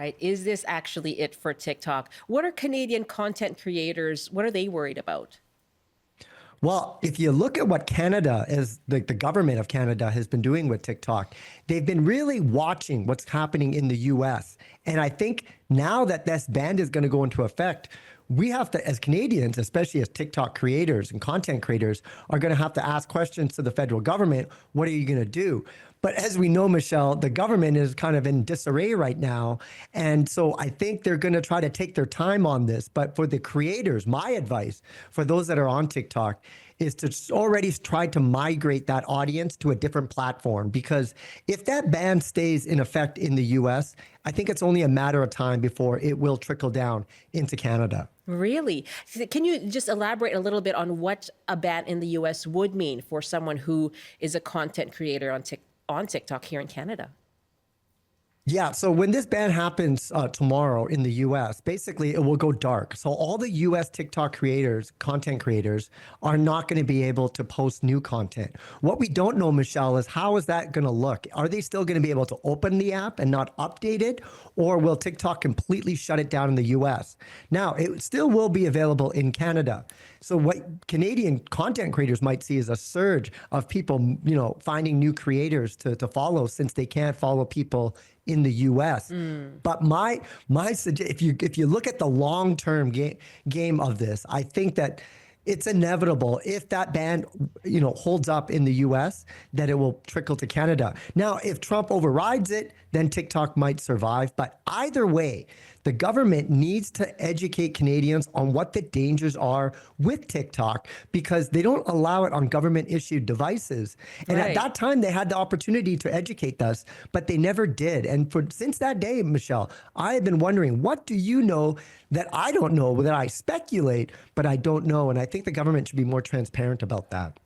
right? Is this actually it for TikTok? What are Canadian content creators, what are they worried about? Well, if you look at what Canada is, the government of Canada has been doing with TikTok, they've been really watching what's happening in the US. And I think now that this ban is going to go into effect, we have to, as Canadians, especially as TikTok creators and content creators, are going to have to ask questions to the federal government. What are you going to do? But as we know, Michelle, the government is kind of in disarray right now. And so I think they're going to try to take their time on this. But for the creators, my advice for those that are on TikTok is to already try to migrate that audience to a different platform. Because if that ban stays in effect in the US, I think it's only a matter of time before it will trickle down into Canada. Really? Can you just elaborate a little bit on what a ban in the US would mean for someone who is a content creator on TikTok here in Canada? Yeah, so when this ban happens tomorrow in the US, basically it will go dark. So all the US TikTok creators, content creators, are not going to be able to post new content. What we don't know, Michelle, is how is that going to look? Are they still going to be able to open the app and not update it? Or will TikTok completely shut it down in the US? Now, it still will be available in Canada. So what Canadian content creators might see is a surge of people, finding new creators to follow since they can't follow people in the US. But if you look at the long-term game of this, I think that it's inevitable if that ban, holds up in the US, that it will trickle to Canada. Now, if Trump overrides it, then TikTok might survive. But either way, the government needs to educate Canadians on what the dangers are with TikTok because they don't allow it on government issued devices. And at that time, they had the opportunity to educate us, but they never did. And since that day, Michelle, I have been wondering, what do you know that I don't know, that I speculate, but I don't know? And I think the government should be more transparent about that.